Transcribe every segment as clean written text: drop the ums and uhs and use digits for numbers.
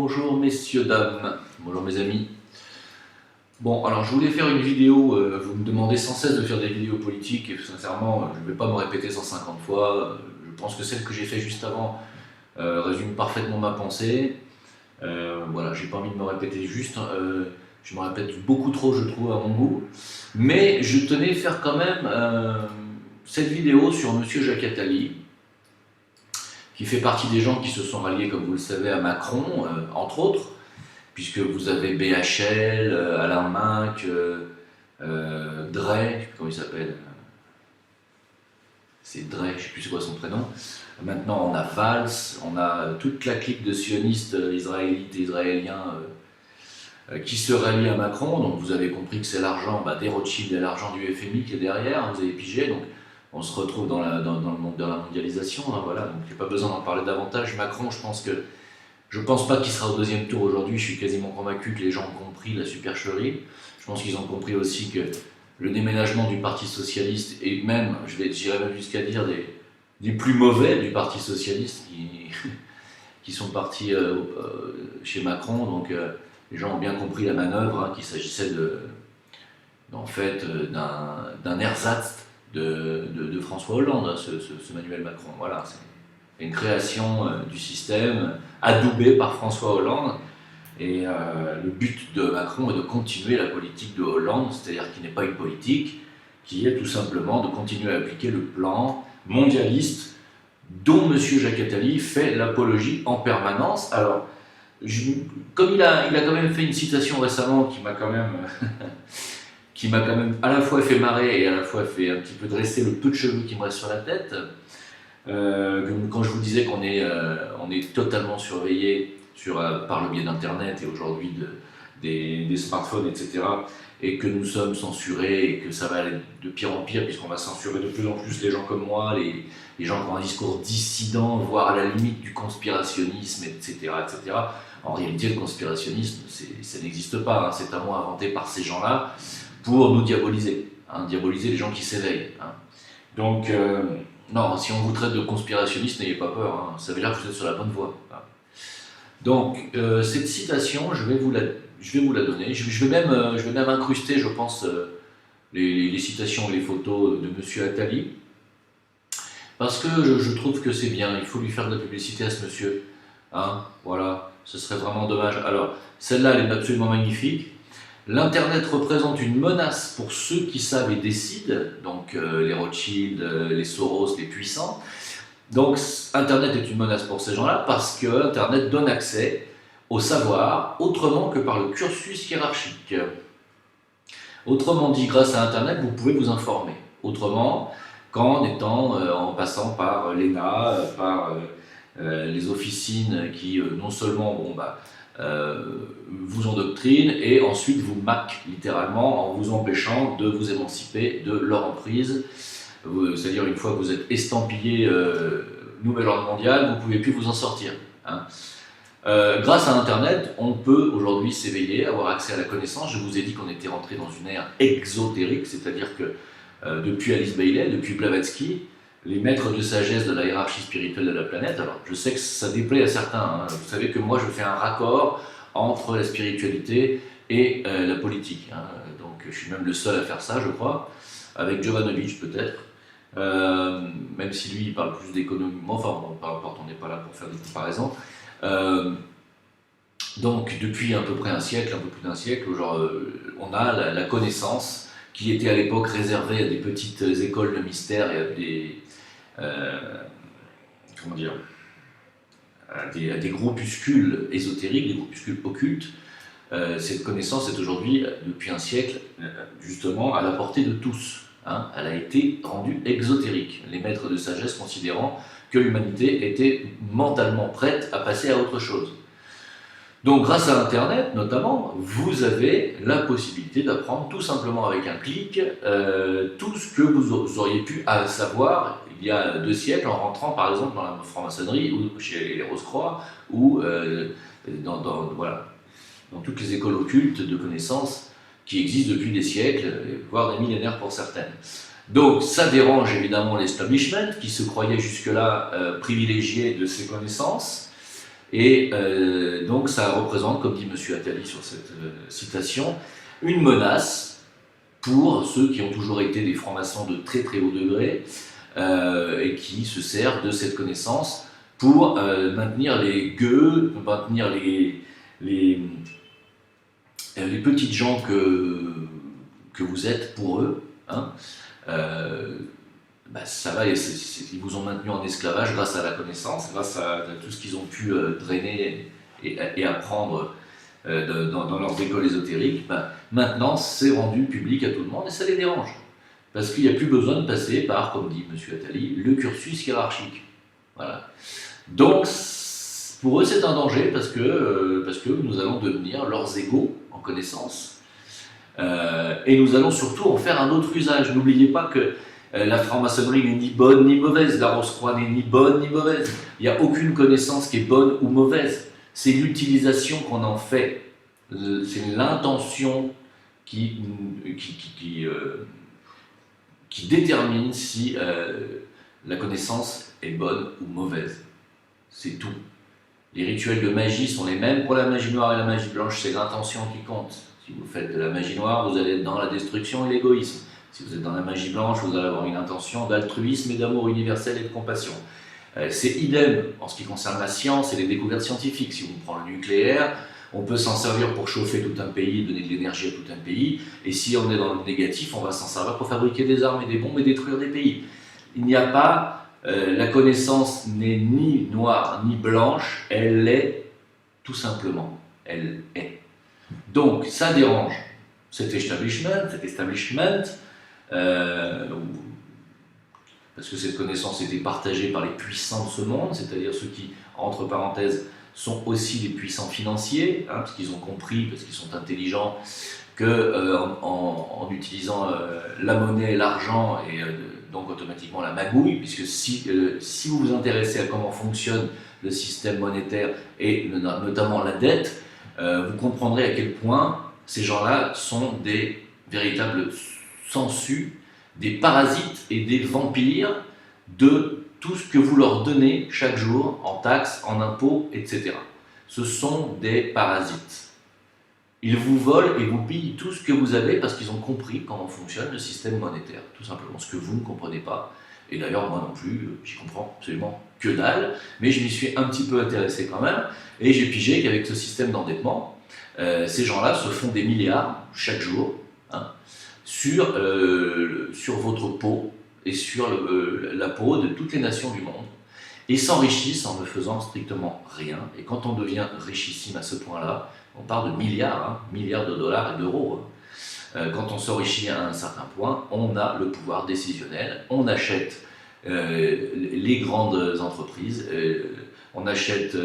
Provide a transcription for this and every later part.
Bonjour messieurs, dames, bonjour mes amis. Bon, alors je voulais faire une vidéo, vous me demandez sans cesse de faire des vidéos politiques et sincèrement, je ne vais pas me répéter 150 fois. Je pense que celle que j'ai fait juste avant résume parfaitement ma pensée. Voilà, j'ai pas envie de me répéter juste, je me répète beaucoup trop je trouve à mon goût. Mais je tenais faire quand même cette vidéo sur monsieur Jacques Attali, qui fait partie des gens qui se sont ralliés, comme vous le savez, à Macron, entre autres, puisque vous avez BHL, Alain Minc, Drey, comment il s'appelle, c'est Drey, je ne sais plus c'est quoi son prénom. Maintenant on a Valls, on a toute la clique de sionistes israélites et israéliens qui se rallient à Macron. Donc vous avez compris que c'est l'argent des Rothschild et l'argent du FMI qui est derrière, hein, vous avez pigé. Donc on se retrouve dans le monde de la mondialisation, hein, voilà. Donc il n'y a pas besoin d'en parler davantage. Macron, je pense pas qu'il sera au deuxième tour aujourd'hui. Je suis quasiment convaincu que les gens ont compris la supercherie. Je pense qu'ils ont compris aussi que le déménagement du Parti Socialiste, et même, j'irais même jusqu'à dire, des plus mauvais du Parti Socialiste qui sont partis chez Macron. Donc les gens ont bien compris la manœuvre, hein, qu'il s'agissait en fait d'un ersatz de François Hollande, hein, ce Emmanuel Macron. Voilà, c'est une création du système adoubée par François Hollande. Et le but de Macron est de continuer la politique de Hollande, c'est-à-dire qui n'est pas une politique, qui est tout simplement de continuer à appliquer le plan mondialiste dont M. Jacques Attali fait l'apologie en permanence. Alors, comme il a quand même fait une citation récemment qui m'a quand même à la fois fait marrer et à la fois fait un petit peu dresser le peu de cheveux qui me reste sur la tête, quand je vous disais qu'on est totalement surveillé par le biais d'Internet et aujourd'hui des smartphones, etc., et que nous sommes censurés et que ça va aller de pire en pire puisqu'on va censurer de plus en plus les gens comme moi, les gens qui ont un discours dissident, voire à la limite du conspirationnisme, etc., etc. En réalité, le conspirationnisme, ça n'existe pas, hein, c'est un mot inventé par ces gens-là pour nous diaboliser, hein, diaboliser les gens qui s'éveillent. Hein. Donc, non, si on vous traite de conspirationniste, n'ayez pas peur, hein, ça veut dire que vous êtes sur la bonne voie. Hein. Donc, cette citation, je vais vous la donner. Je vais même incruster, je pense, les citations et les photos de M. Attali, parce que je trouve que c'est bien, il faut lui faire de la publicité à ce monsieur. Hein, voilà, ce serait vraiment dommage. Alors, celle-là, elle est absolument magnifique. L'Internet représente une menace pour ceux qui savent et décident, donc les Rothschild, les Soros, les puissants. Donc Internet est une menace pour ces gens-là parce que Internet donne accès au savoir autrement que par le cursus hiérarchique. Autrement dit, grâce à Internet, vous pouvez vous informer. Autrement, en passant par l'ENA, par les officines qui non seulement vous endoctrinent et ensuite vous maquent littéralement en vous empêchant de vous émanciper de leur emprise. C'est-à-dire une fois que vous êtes estampillé nouvel ordre mondial, vous ne pouvez plus vous en sortir. Hein. Grâce à Internet, on peut aujourd'hui s'éveiller, avoir accès à la connaissance. Je vous ai dit qu'on était rentré dans une ère exotérique, c'est-à-dire que depuis Alice Bailey, depuis Blavatsky, les maîtres de sagesse de la hiérarchie spirituelle de la planète, alors je sais que ça déplaît à certains, hein. Vous savez que moi je fais un raccord entre la spiritualité et la politique. Hein. Donc je suis même le seul à faire ça, je crois, avec Jovanovic peut-être. Même si lui il parle plus d'économie, enfin bon, peu importe, on n'est pas là pour faire des comparaisons. Donc depuis à peu près un siècle, un peu plus d'un siècle, on a la connaissance qui était à l'époque réservée à des petites écoles de mystère et à des groupuscules ésotériques, des groupuscules occultes. Cette connaissance est aujourd'hui, depuis un siècle, justement à la portée de tous. Hein, elle a été rendue exotérique, les maîtres de sagesse considérant que l'humanité était mentalement prête à passer à autre chose. Donc grâce à Internet notamment, vous avez la possibilité d'apprendre tout simplement avec un clic tout ce que vous auriez pu savoir il y a 2 siècles en rentrant par exemple dans la franc-maçonnerie ou chez les Rose-Croix ou dans toutes les écoles occultes de connaissances qui existent depuis des siècles, voire des millénaires pour certaines. Donc ça dérange évidemment l'establishment qui se croyait jusque-là privilégié de ces connaissances. Et donc ça représente, comme dit M. Attali sur cette citation, une menace pour ceux qui ont toujours été des francs-maçons de très très haut degré et qui se servent de cette connaissance pour maintenir les gueux, maintenir les petites gens que vous êtes pour eux. Hein. Ça va, ils vous ont maintenu en esclavage grâce à la connaissance, grâce à tout ce qu'ils ont pu drainer et apprendre dans leurs écoles ésotériques. Maintenant, c'est rendu public à tout le monde et ça les dérange. Parce qu'il n'y a plus besoin de passer par, comme dit M. Attali, le cursus hiérarchique. Voilà. Donc, pour eux, c'est un danger parce que nous allons devenir leurs égaux en connaissance. Et nous allons surtout en faire un autre usage. N'oubliez pas que la franc-maçonnerie n'est ni bonne ni mauvaise, la Rose-Croix n'est ni bonne ni mauvaise. Il n'y a aucune connaissance qui est bonne ou mauvaise. C'est l'utilisation qu'on en fait. C'est l'intention qui détermine si la connaissance est bonne ou mauvaise. C'est tout. Les rituels de magie sont les mêmes pour la magie noire et la magie blanche, c'est l'intention qui compte. Si vous faites de la magie noire, vous allez être dans la destruction et l'égoïsme. Si vous êtes dans la magie blanche, vous allez avoir une intention d'altruisme et d'amour universel et de compassion. C'est idem en ce qui concerne la science et les découvertes scientifiques. Si on prend le nucléaire, on peut s'en servir pour chauffer tout un pays, donner de l'énergie à tout un pays, et si on est dans le négatif, on va s'en servir pour fabriquer des armes et des bombes et détruire des pays. Il n'y a pas, la connaissance n'est ni noire ni blanche, elle est tout simplement, elle est. Donc ça dérange cet establishment, parce que cette connaissance était partagée par les puissants de ce monde, c'est-à-dire ceux qui, entre parenthèses, sont aussi des puissants financiers, hein, parce qu'ils ont compris, parce qu'ils sont intelligents, que en utilisant la monnaie, l'argent et donc automatiquement la magouille, puisque si vous vous intéressez à comment fonctionne le système monétaire et notamment la dette, vous comprendrez à quel point ces gens-là sont des véritables sangsues, des parasites et des vampires de tout ce que vous leur donnez chaque jour en taxes, en impôts, etc. Ce sont des parasites. Ils vous volent et vous pillent tout ce que vous avez parce qu'ils ont compris comment fonctionne le système monétaire, tout simplement, ce que vous ne comprenez pas. Et d'ailleurs, moi non plus, j'y comprends absolument que dalle, mais je m'y suis un petit peu intéressé quand même, et j'ai pigé qu'avec ce système d'endettement, ces gens-là se font des milliards chaque jour, hein, sur votre peau et sur la peau de toutes les nations du monde, et s'enrichissent en ne faisant strictement rien. Et quand on devient richissime à ce point-là, on parle de milliards, hein, milliards de dollars et d'euros. Quand on s'enrichit à un certain point, on a le pouvoir décisionnel, on achète les grandes entreprises, on achète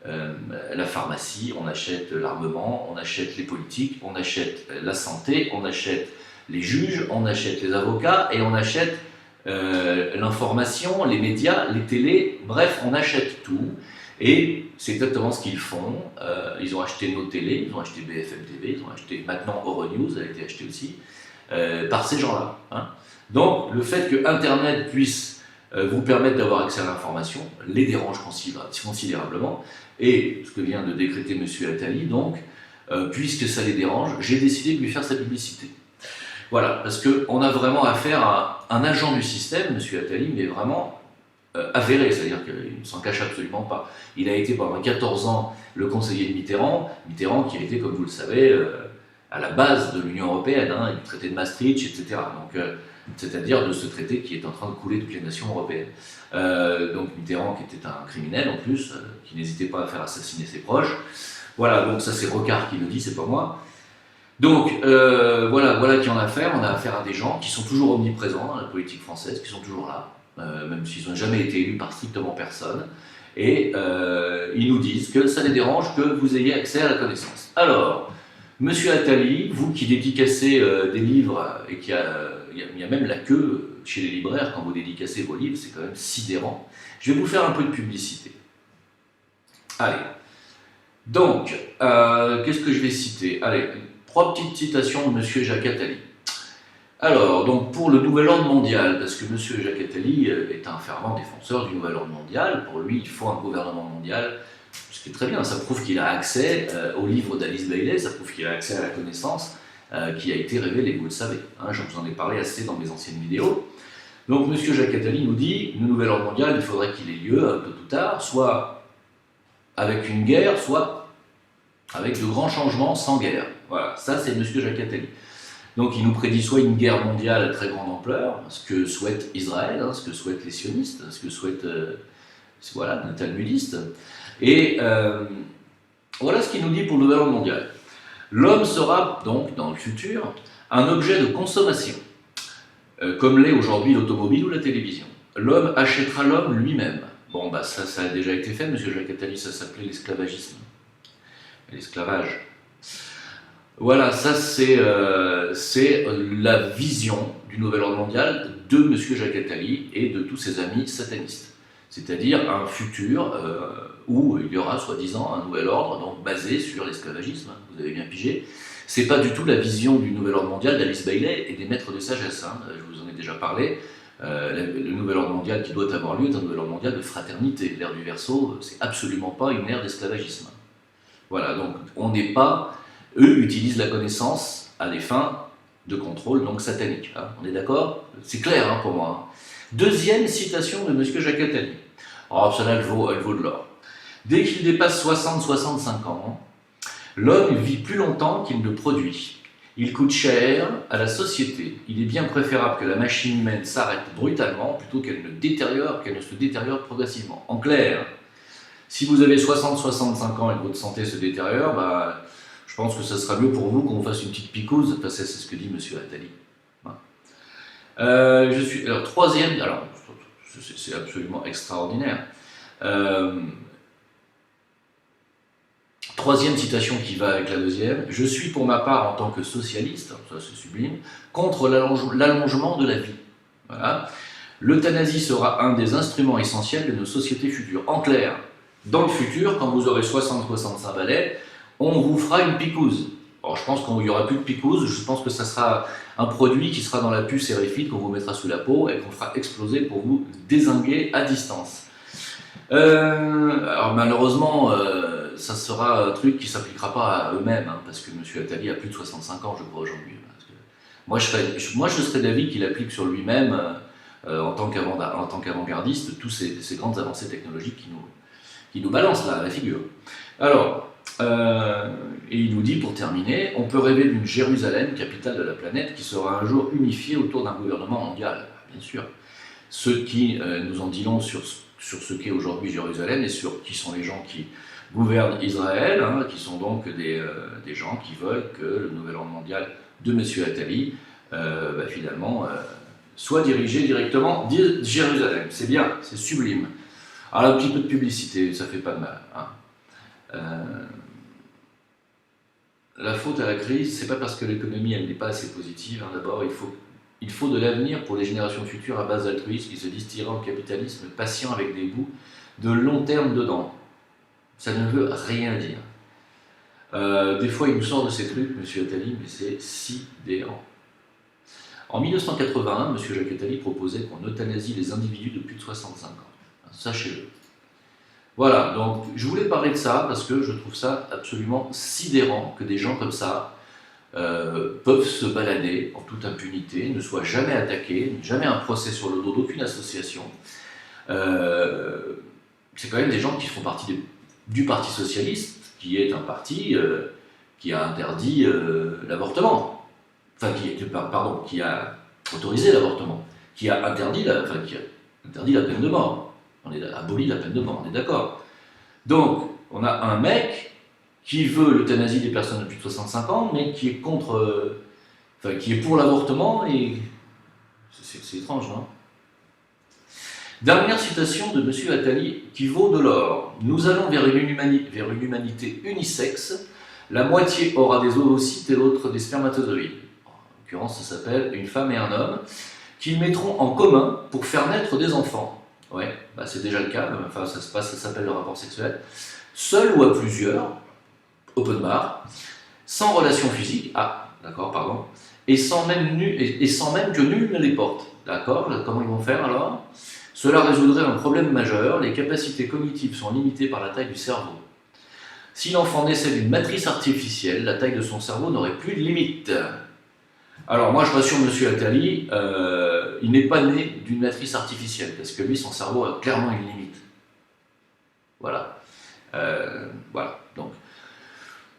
la pharmacie, on achète l'armement, on achète les politiques, on achète la santé, on achète les juges, on achète les avocats et on achète l'information, les médias, les télés, bref, on achète tout. Et c'est exactement ce qu'ils font. Ils ont acheté nos télés, ils ont acheté BFM TV, ils ont acheté maintenant Euronews, elle a été achetée aussi, par ces gens-là. Hein. Donc le fait que Internet puisse vous permettre d'avoir accès à l'information les dérange considérablement. Et ce que vient de décréter M. Attali, donc, puisque ça les dérange, j'ai décidé de lui faire sa publicité. Voilà, parce qu'on a vraiment affaire à un agent du système, M. Attali, mais vraiment avéré, c'est-à-dire qu'il ne s'en cache absolument pas. Il a été pendant 14 ans le conseiller de Mitterrand qui a été, comme vous le savez, à la base de l'Union européenne, hein, du traité de Maastricht, etc. Donc, c'est-à-dire de ce traité qui est en train de couler toutes les nations européennes. Donc Mitterrand, qui était un criminel en plus, qui n'hésitait pas à faire assassiner ses proches. Voilà, donc ça c'est Rocard qui le dit, c'est pas moi. Donc voilà qui en a affaire. On a affaire à des gens qui sont toujours omniprésents dans la politique française, qui sont toujours là, même s'ils n'ont jamais été élus par strictement personne. Et ils nous disent que ça les dérange que vous ayez accès à la connaissance. Alors, Monsieur Attali, vous qui dédicacez des livres et il y a même la queue chez les libraires quand vous dédicacez vos livres, c'est quand même sidérant. Je vais vous faire un peu de publicité. Allez. Donc, qu'est-ce que je vais citer? Allez, 3 petites citations de Monsieur Jacques Attali. Alors, donc pour le nouvel ordre mondial, parce que Monsieur Jacques Attali est un fervent défenseur du nouvel ordre mondial, pour lui il faut un gouvernement mondial Ce qui est très bien, ça prouve qu'il a accès au livre d'Alice Bailey, ça prouve qu'il a accès à la connaissance qui a été révélée, vous le savez. Hein, je vous en ai parlé assez dans mes anciennes vidéos. Donc M. Jacques Attali nous dit, le nouvel ordre mondial, il faudrait qu'il ait lieu un peu plus tard, soit avec une guerre, soit avec de grands changements sans guerre. Voilà, ça c'est M. Jacques Attali. Donc il nous prédit soit une guerre mondiale à très grande ampleur, ce que souhaite Israël, hein, ce que souhaitent les sionistes, ce que souhaitent voilà, les talmudistes. Et voilà ce qu'il nous dit pour le nouvel ordre mondial. L'homme sera donc, dans le futur, un objet de consommation, comme l'est aujourd'hui l'automobile ou la télévision. L'homme achètera l'homme lui-même. Bon, bah ça a déjà été fait, M. Jacques Attali, ça s'appelait l'esclavagisme. L'esclavage. Voilà, ça c'est la vision du nouvel ordre mondial de M. Jacques Attali et de tous ses amis satanistes. C'est-à-dire un futur où il y aura soi-disant un nouvel ordre donc basé sur l'esclavagisme, vous avez bien pigé. C'est pas du tout la vision du nouvel ordre mondial d'Alice Bailey et des maîtres de sagesse, hein. Je vous en ai déjà parlé. Le nouvel ordre mondial qui doit avoir lieu est un nouvel ordre mondial de fraternité. L'ère du Verseau, c'est absolument pas une ère d'esclavagisme. Voilà, donc on n'est pas... Eux utilisent la connaissance à des fins de contrôle donc satanique. Hein. On est d'accord? C'est clair hein, pour moi. Hein. Deuxième citation de M. Jacques Attali. Oh, celle-là, elle vaut de l'or. Dès qu'il dépasse 60-65 ans, l'homme vit plus longtemps qu'il ne produit. Il coûte cher à la société. Il est bien préférable que la machine humaine s'arrête brutalement plutôt qu'elle ne se détériore progressivement. En clair, si vous avez 60-65 ans et que votre santé se détériore, bah, je pense que ça sera mieux pour vous qu'on fasse une petite picouse. Enfin, c'est ce que dit M. Attali. Alors, troisième, alors, c'est absolument extraordinaire. Troisième citation qui va avec la deuxième. Je suis pour ma part, en tant que socialiste, ça c'est sublime, contre l'allongement de la vie. Voilà. L'euthanasie sera un des instruments essentiels de nos sociétés futures. En clair, dans le futur, quand vous aurez 60-65 balais, on vous fera une picouse. Alors, je pense qu'il n'y aura plus de picouse, je pense que ça sera un produit qui sera dans la puce érifide qu'on vous mettra sous la peau et qu'on fera exploser pour vous dézinguer à distance. Alors malheureusement, ça sera un truc qui ne s'appliquera pas à eux-mêmes, hein, parce que M. Attali a plus de 65 ans, je crois, aujourd'hui. Moi, je serais d'avis qu'il applique sur lui-même, en tant qu'avant-gardiste, toutes ces grandes avancées technologiques qui nous balancent là, à la figure. Alors, et il nous dit, pour terminer, on peut rêver d'une Jérusalem, capitale de la planète, qui sera un jour unifiée autour d'un gouvernement mondial, bien sûr. Ce qui nous en dit long sur ce qu'est aujourd'hui Jérusalem et sur qui sont les gens qui gouvernent Israël, hein, qui sont donc des gens qui veulent que le nouvel ordre mondial de M. Attali, finalement, soit dirigé directement de Jérusalem. C'est bien, c'est sublime. Alors un petit peu de publicité, ça fait pas de mal. Hein. La faute à la crise, c'est pas parce que l'économie elle n'est pas assez positive. Hein. D'abord, il faut de l'avenir pour les générations futures à base d'altruisme qui se disent tyrans de capitalisme patient avec des bouts de long terme dedans. Ça ne veut rien dire. Des fois, il nous sort de ces trucs, M. Attali, mais c'est sidérant. En 1981, M. Jacques Attali proposait qu'on euthanasie les individus de plus de 65 ans. Sachez-le. Voilà, donc je voulais parler de ça parce que je trouve ça absolument sidérant que des gens comme ça peuvent se balader en toute impunité, ne soient jamais attaqués, jamais un procès sur le dos d'aucune association. C'est quand même des gens qui font partie du Parti Socialiste, qui est un parti qui a interdit l'avortement, enfin qui a autorisé l'avortement, qui a interdit la peine de mort. On a aboli la peine de mort, on est d'accord. Donc, on a un mec qui veut l'euthanasie des personnes de plus de 65 ans, mais qui est qui est pour l'avortement, et c'est étrange, non? Dernière citation de M. Attali qui vaut de l'or. Nous allons vers une humanité unisexe. La moitié aura des ovocytes et l'autre des spermatozoïdes. En l'occurrence, ça s'appelle une femme et un homme, qu'ils mettront en commun pour faire naître des enfants. Ouais, bah c'est déjà le cas, enfin ça s'appelle le rapport sexuel. Seul ou à plusieurs, open bar, sans relation physique, et sans même que nul ne les porte. D'accord? Comment ils vont faire alors? Cela résoudrait un problème majeur, les capacités cognitives sont limitées par la taille du cerveau. Si l'enfant naissait d'une matrice artificielle, la taille de son cerveau n'aurait plus de limite. Alors moi je rassure M. Attali, il n'est pas né d'une matrice artificielle, parce que lui, son cerveau a clairement une limite. Voilà. Voilà. Donc,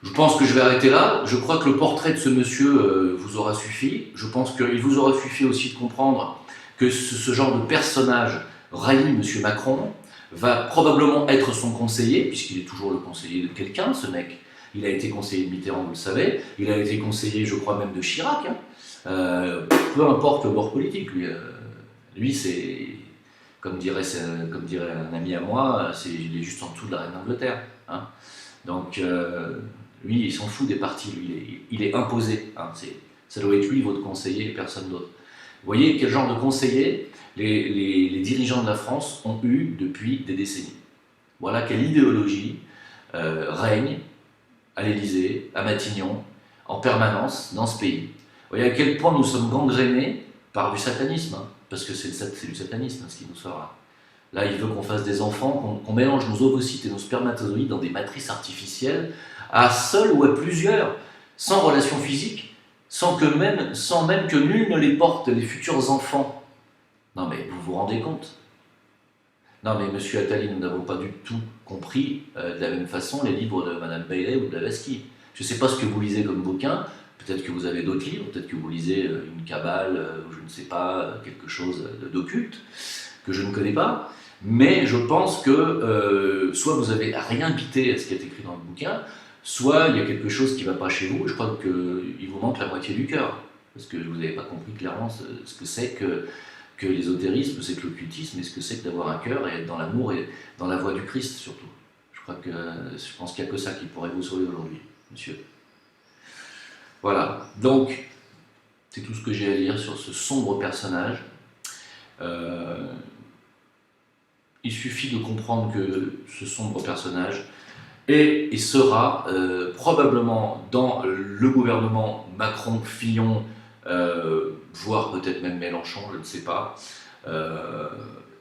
je pense que je vais arrêter là. Je crois que le portrait de ce monsieur vous aura suffi. Je pense qu'il vous aura suffi aussi de comprendre que ce genre de personnage raillit M. Macron, va probablement être son conseiller, puisqu'il est toujours le conseiller de quelqu'un, ce mec. Il a été conseiller de Mitterrand, vous le savez. Il a été conseiller, je crois, même de Chirac. Hein. Peu importe le bord politique, lui c'est, comme dirait un ami à moi, il est juste en dessous de la reine d'Angleterre. Hein. Donc, lui, il s'en fout des partis, lui, il est imposé. Hein. Ça doit être lui, votre conseiller, et personne d'autre. Vous voyez quel genre de conseiller les dirigeants de la France ont eu depuis des décennies. Voilà quelle idéologie règne à l'Élysée, à Matignon, en permanence dans ce pays. Vous voyez à quel point nous sommes gangrénés par du satanisme, hein, parce que c'est du satanisme hein, ce qui nous sort là. Là, il veut qu'on fasse des enfants, qu'on mélange nos ovocytes et nos spermatozoïdes dans des matrices artificielles, à seul ou à plusieurs, sans relation physique, sans même que nul ne les porte, les futurs enfants. Non mais vous vous rendez compte? Non mais Monsieur Attali, nous n'avons pas du tout compris de la même façon les livres de Madame Bailey ou de Blavatsky. Je ne sais pas ce que vous lisez comme bouquin, peut-être que vous avez d'autres livres, peut-être que vous lisez une cabale, ou je ne sais pas, quelque chose d'occulte, que je ne connais pas, mais je pense que soit vous n'avez rien pité à ce qui est écrit dans le bouquin, soit il y a quelque chose qui ne va pas chez vous, et je crois qu'il vous manque la moitié du cœur, parce que vous n'avez pas compris clairement ce que c'est que l'ésotérisme, c'est que l'occultisme, et ce que c'est que d'avoir un cœur et être dans l'amour et dans la voie du Christ surtout. Je pense qu'il n'y a que ça qui pourrait vous sauver aujourd'hui, monsieur. Voilà, donc c'est tout ce que j'ai à dire sur ce sombre personnage. Il suffit de comprendre que ce sombre personnage est et sera probablement dans le gouvernement Macron-Fillon, voire peut-être même Mélenchon, je ne sais pas.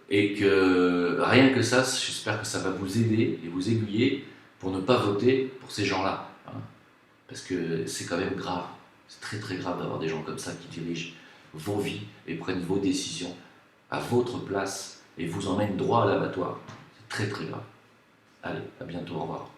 Et que rien que ça, j'espère que ça va vous aider et vous aiguiller pour ne pas voter pour ces gens-là. Hein, parce que c'est quand même grave, c'est très très grave d'avoir des gens comme ça qui dirigent vos vies et prennent vos décisions à votre place et vous emmènent droit à l'abattoir. C'est très très grave. Allez, à bientôt, au revoir.